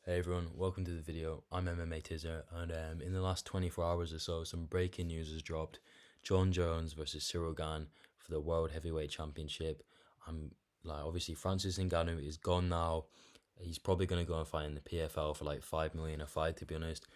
Hey everyone, welcome to the video. I'm MMA Tizzer, and in the last 24 hours or so, some breaking news has dropped. Jon Jones versus CIRYL GANE for the World Heavyweight Championship. I'm like, obviously Francis Ngannou is gone now. He's probably going to go and fight in the PFL for like 5 million a fight, to be honest,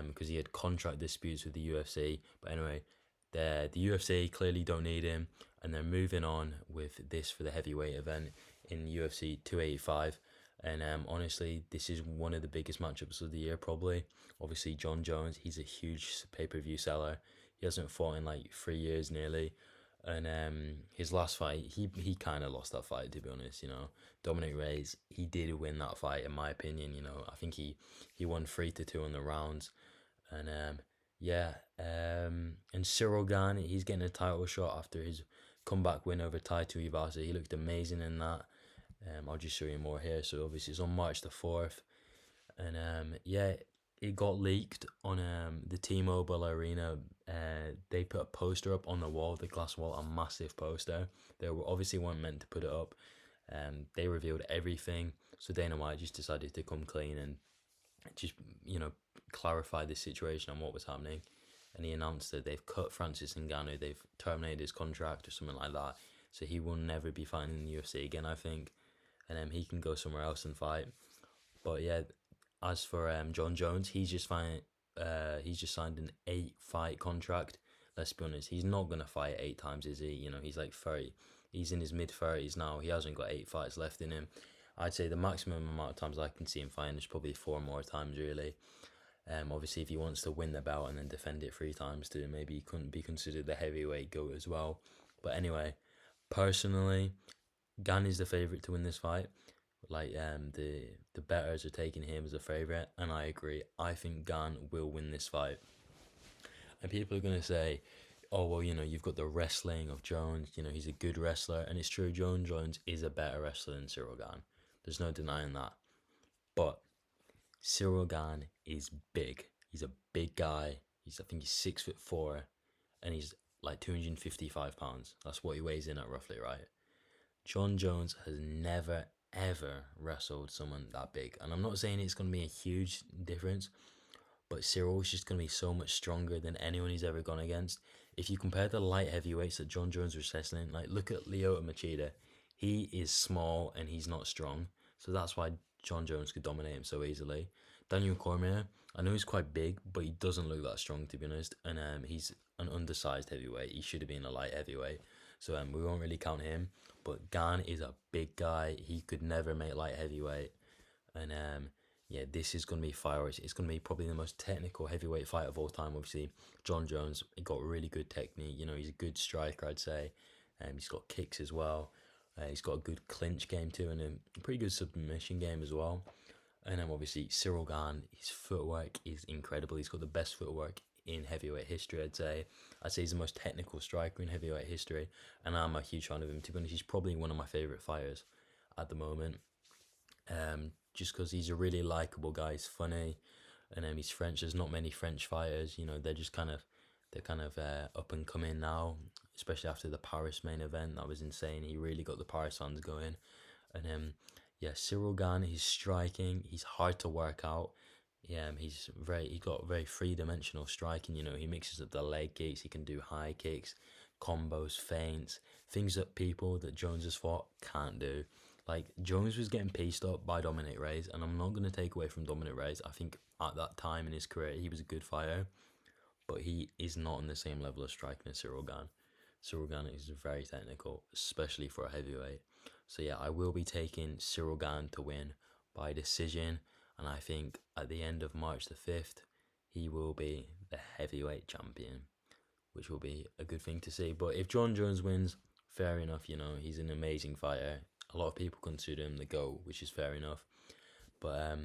because he had contract disputes with the UFC. But anyway, the UFC clearly don't need him, and they're moving on with this for the heavyweight event in UFC 285. And honestly, this is one of the biggest matchups of the year, probably. Obviously, Jon Jones, he's a huge pay-per-view seller. He hasn't fought in like 3 years nearly. And his last fight, he kind of lost that fight, to be honest. Dominic Reyes, he did win that fight, in my opinion. I think he won 3-2 on the rounds. And yeah, and CIRYL GANE, he's getting a title shot after his comeback win over Tai Tuivasa. He looked amazing in that. I'll just show you more here. So obviously it's on March the 4th, and yeah, it got leaked on the T-Mobile Arena. They put a poster up on the wall, the glass wall, a massive poster. They were obviously weren't meant to put it up. They revealed everything. So Dana White just decided to come clean and just clarify the situation and what was happening. And he announced that they've cut Francis Ngannou, they've terminated his contract or something like that. So he will never be fighting in the UFC again, I think, and he can go somewhere else and fight. But yeah, as for Jon Jones, he's just signed an 8-fight contract. Let's be honest, he's not gonna fight 8 times, is he? He's like 30. He's in his mid-30s now. He hasn't got 8 fights left in him. I'd say the maximum amount of times I can see him fighting is probably 4 more times, really. Obviously, if he wants to win the belt and then defend it 3 times, too, maybe he couldn't be considered the heavyweight GOAT as well. But anyway, personally, GAN is the favorite to win this fight. Like the betters are taking him as a favorite, and I agree. I think GAN will win this fight. And people are gonna say, "Oh well, you've got the wrestling of Jones. He's a good wrestler," and it's true. Jon Jones is a better wrestler than CIRYL GAN. There's no denying that. But CIRYL GAN is big. He's a big guy. I think he's 6'4", and he's like 255 pounds. That's what he weighs in at roughly, right? Jon Jones has never ever wrestled someone that big, and I'm not saying it's going to be a huge difference, but CIRYL's just going to be so much stronger than anyone he's ever gone against. If you compare the light heavyweights that Jon Jones was wrestling, like look at Lyoto Machida, he is small and he's not strong, so that's why Jon Jones could dominate him so easily. Daniel Cormier, I know he's quite big, but he doesn't look that strong, to be honest, and he's an undersized heavyweight. He should have been a light heavyweight, so we won't really count him. But GAN is a big guy. He could never make light heavyweight, and yeah, this is gonna be fire. It's gonna be probably the most technical heavyweight fight of all time. Obviously, Jon Jones, he got really good technique. He's a good striker, I'd say. He's got kicks as well. He's got a good clinch game too, and a pretty good submission game as well. And then obviously CIRYL GAN, his footwork is incredible. He's got the best footwork in heavyweight history, I'd say. I'd say he's the most technical striker in heavyweight history, and I'm a huge fan of him. To be honest, he's probably one of my favourite fighters at the moment. Just because he's a really likable guy, he's funny, and he's French. There's not many French fighters, they're just kind of up and coming now, especially after the Paris main event. That was insane. He really got the Paris fans going, and yeah, CIRYL GAN, he's striking. He's hard to work out. Yeah, he got very 3 dimensional striking. He mixes up the leg kicks. He can do high kicks, combos, feints, things that people that Jones has fought can't do. Like Jones was getting pieced up by Dominic Reyes, and I'm not gonna take away from Dominic Reyes. I think at that time in his career he was a good fighter, but he is not on the same level of striking as CIRYL GAN. CIRYL GAN is very technical, especially for a heavyweight. So yeah, I will be taking CIRYL GAN to win by decision, and I think at the end of March the 5th, he will be the heavyweight champion, which will be a good thing to see. But if Jon Jones wins, fair enough. He's an amazing fighter. A lot of people consider him the GOAT, which is fair enough. But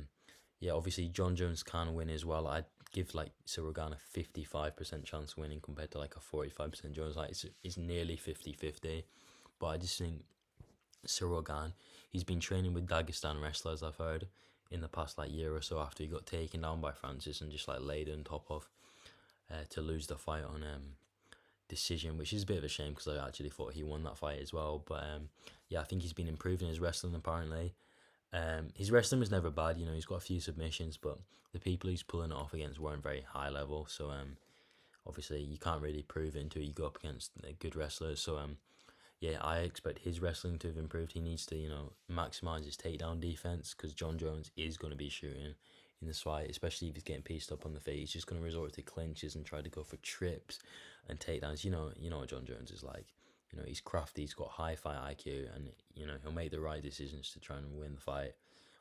yeah, obviously Jon Jones can win as well. I'd give like CIRYL GAN a 55% chance of winning compared to like a 45% Jones. Like it's nearly 50-50. But I just think CIRYL GAN, he's been training with Dagestan wrestlers, I've heard, in the past like year or so after he got taken down by Francis and just like laid on top of to lose the fight on decision, which is a bit of a shame because I actually thought he won that fight as well. But yeah, I think he's been improving his wrestling apparently, His wrestling was never bad. He's got a few submissions, but the people he's pulling it off against weren't very high level. So obviously you can't really prove it until you go up against good wrestlers. So yeah, I expect his wrestling to have improved. He needs to, maximize his takedown defense because Jon Jones is going to be shooting in this fight, especially if he's getting pieced up on the feet. He's just going to resort to clinches and try to go for trips and takedowns. You know what Jon Jones is like. He's crafty. He's got high fight IQ, and he'll make the right decisions to try and win the fight.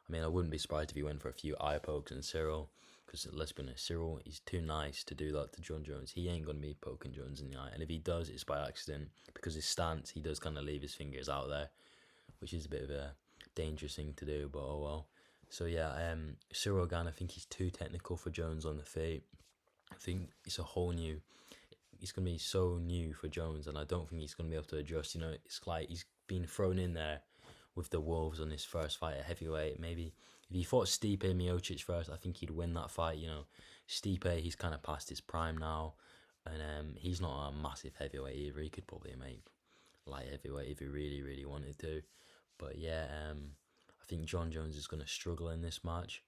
I mean, I wouldn't be surprised if he went for a few eye pokes and CIRYL, because let's be honest, CIRYL, he's too nice to do that to Jon Jones. He ain't going to be poking Jones in the eye, and if he does, it's by accident, because his stance, he does kind of leave his fingers out there, which is a bit of a dangerous thing to do, but oh well. So yeah, CIRYL GANE, I think he's too technical for Jones on the feet. I think it's a whole new, it's going to be so new for Jones, and I don't think he's going to be able to adjust. It's like he's been thrown in there with the Wolves on his first fight at heavyweight. Maybe if he fought Stipe Miocic first, I think he'd win that fight. Stipe, he's kind of past his prime now, and he's not a massive heavyweight either. He could probably make light heavyweight if he really, really wanted to. But yeah, I think Jon Jones is going to struggle in this match.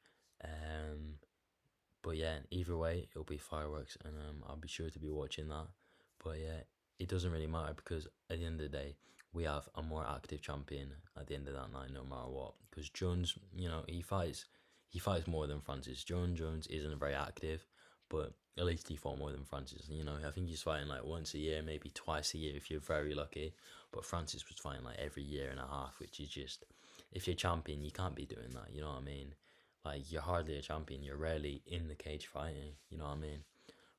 But yeah, either way, it'll be fireworks, and I'll be sure to be watching that. But yeah, it doesn't really matter because at the end of the day, we have a more active champion at the end of that night, no matter what. Because Jones, he fights more than Francis. Jon Jones isn't very active, but at least he fought more than Francis. I think he's fighting like once a year, maybe twice a year if you're very lucky. But Francis was fighting like every year and a half, which is just, if you're champion, you can't be doing that. You know what I mean? Like, you're hardly a champion. You're rarely in the cage fighting. You know what I mean?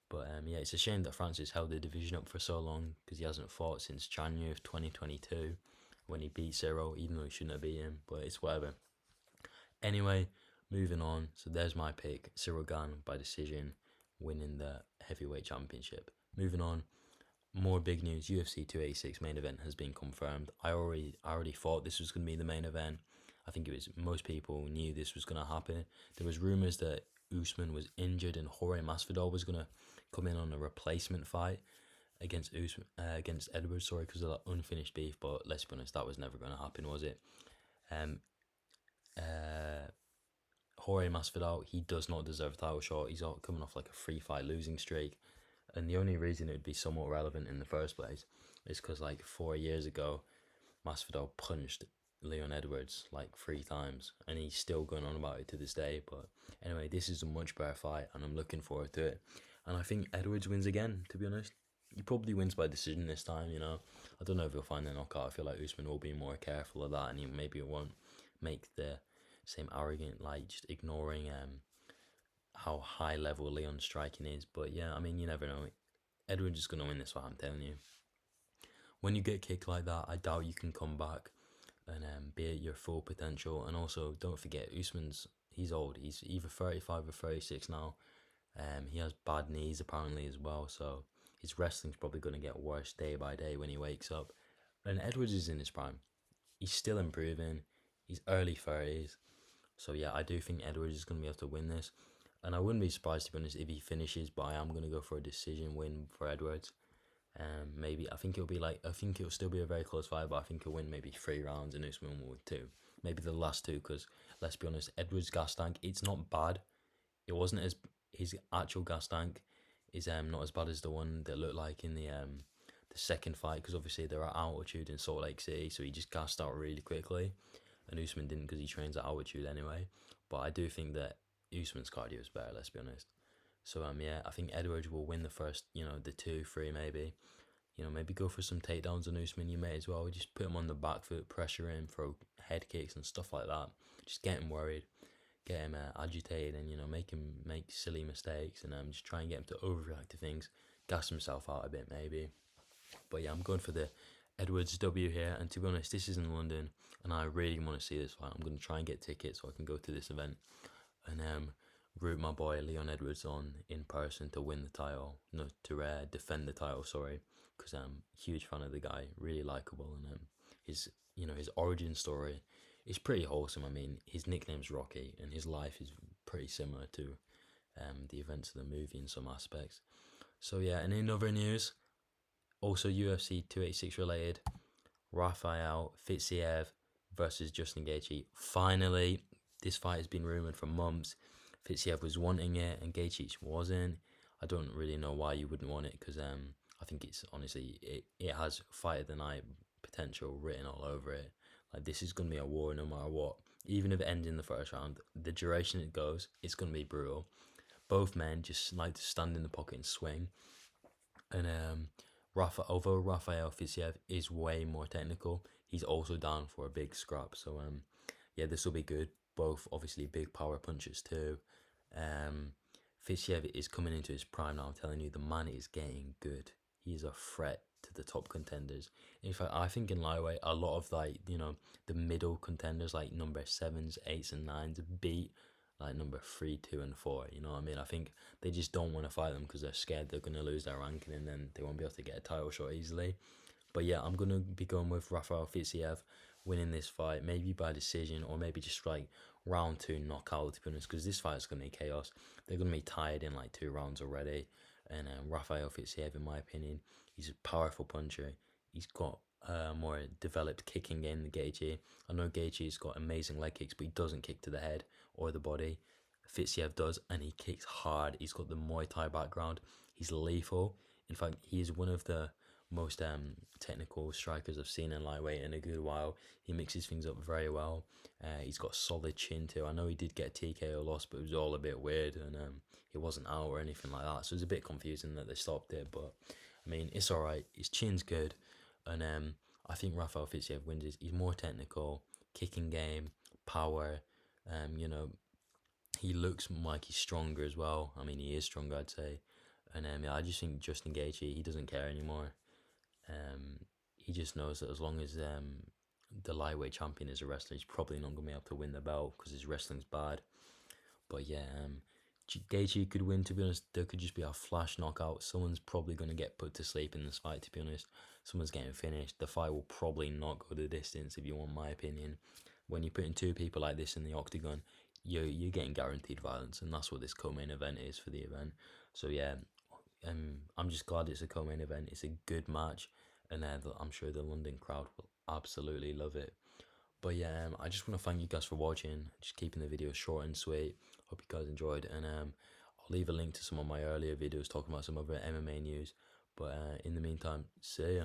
But yeah, it's a shame that Francis held the division up for so long because he hasn't fought since January of 2022 when he beat CIRYL, even though he shouldn't have beat him. But it's whatever. Anyway, moving on. So there's my pick: CIRYL GANE by decision, winning the heavyweight championship. Moving on. More big news: UFC 286 main event has been confirmed. I already thought this was going to be the main event. I think it was, most people knew this was going to happen. There was rumors that Usman was injured and Jorge Masvidal was going to come in on a replacement fight against against Edwards, sorry, because of that unfinished beef. But let's be honest, that was never going to happen, was it? Um, uh, Jorge Masvidal, he does not deserve a title shot. He's coming off like a 3-fight losing streak, and the only reason it would be somewhat relevant in the first place is because like 4 years ago, Masvidal punched Leon Edwards like 3 times, and he's still going on about it to this day. But anyway, this is a much better fight, and I'm looking forward to it. And I think Edwards wins again, to be honest. He probably wins by decision this time, I don't know if he'll find the knockout. I feel like Usman will be more careful of that, and he maybe won't make the same arrogant, like, just ignoring how high level Leon's striking is. But yeah, I mean, you never know. Edwards is going to win this fight, I'm telling you. When you get kicked like that, I doubt you can come back and be at your full potential. And also, don't forget, he's old. He's either 35 or 36 now. He has bad knees apparently as well, so his wrestling's probably going to get worse day by day when he wakes up. And Edwards is in his prime. He's still improving. He's early 30s. So yeah, I do think Edwards is going to be able to win this. And I wouldn't be surprised, to be honest, if he finishes, but I am going to go for a decision win for Edwards. Maybe I think it'll still be a very close fight, but I think he'll win maybe 3 rounds and Usman will win 2. Maybe the last 2, because let's be honest, Edwards' gas tank, it's not bad. It wasn't as, his actual gas tank is not as bad as the one that looked like in the second fight, because obviously they're at altitude in Salt Lake City, so he just gassed out really quickly, and Usman didn't because he trains at altitude anyway. But I do think that Usman's cardio is better, let's be honest. So yeah, I think Edwards will win the first, the 2, 3 maybe. Maybe go for some takedowns on Usman. You may as well just put him on the back foot, pressure him, throw head kicks and stuff like that. Just get him worried, get him agitated, and make him make silly mistakes, and just try and get him to overreact to things, gas himself out a bit maybe. But yeah, I'm going for the Edwards W here. And to be honest, this is in London, and I really want to see this fight. I'm going to try and get tickets so I can go to this event and root my boy Leon Edwards on in person to win the title, no, to defend the title. Sorry, because I'm a huge fan of the guy, really likable, and his origin story is pretty wholesome. I mean, his nickname's Rocky, and his life is pretty similar to the events of the movie in some aspects. So yeah, and in other news, also UFC 286 related, Rafael Fiziev versus Justin Gaethje. Finally, this fight has been rumored for months. Fiziev was wanting it and Gaethje wasn't. I don't really know why you wouldn't want it, because I think it's honestly it has fight of the night potential written all over it. Like, this is gonna be a war no matter what. Even if it ends in the first round, the duration it goes, it's gonna be brutal. Both men just like to stand in the pocket and swing. And although Rafael Fiziev is way more technical, he's also down for a big scrap. So yeah, this will be good. Both obviously big power punches too. Um, Fiziev is coming into his prime now. I'm telling you, the man is getting good. He's a threat to the top contenders. In fact, I think in lightweight, a lot of, like, the middle contenders, like number 7s, 8s, and 9s, beat like number 3, 2, and 4. You know what I mean? I think they just don't want to fight them because they're scared they're gonna lose their ranking and then they won't be able to get a title shot easily. But yeah, I'm gonna be going with Rafael Fiziev winning this fight, maybe by decision or maybe just like round 2 knockout, to be honest, because this fight is gonna be chaos. They're gonna be tired in like 2 rounds already. And Rafael Fiziev, in my opinion, he's a powerful puncher. He's got a more developed kicking game than Gaethje. I know Gaethje's got amazing leg kicks, but he doesn't kick to the head or the body. Fiziev does, and he kicks hard. He's got the Muay Thai background. He's lethal. In fact, he is one of the most technical strikers I've seen in lightweight in a good while. He mixes things up very well. He's got solid chin too. I know he did get a TKO loss, but it was all a bit weird, and he wasn't out or anything like that. So it was a bit confusing that they stopped it, but I mean, it's all right. His chin's good, and I think Rafael Fiziev wins. He's more technical, kicking game, power. You know, he looks like he's stronger as well. I mean, he is stronger, I'd say. And yeah, I just think Justin Gaethje, he doesn't care anymore. He just knows that as long as the lightweight champion is a wrestler, he's probably not gonna be able to win the belt because his wrestling's bad. But yeah, Gaethje could win. To be honest, there could just be a flash knockout. Someone's probably gonna get put to sleep in this fight. To be honest, someone's getting finished. The fight will probably not go the distance, if you want my opinion. When you're putting 2 people like this in the octagon, you're getting guaranteed violence, and that's what this co-main event is for the event. So yeah, I'm just glad it's a co-main event. It's a good match, and I'm sure the London crowd will absolutely love it. But yeah, I just want to thank you guys for watching. Just keeping the video short and sweet. Hope you guys enjoyed, and I'll leave a link to some of my earlier videos talking about some other MMA news. But in the meantime, see ya.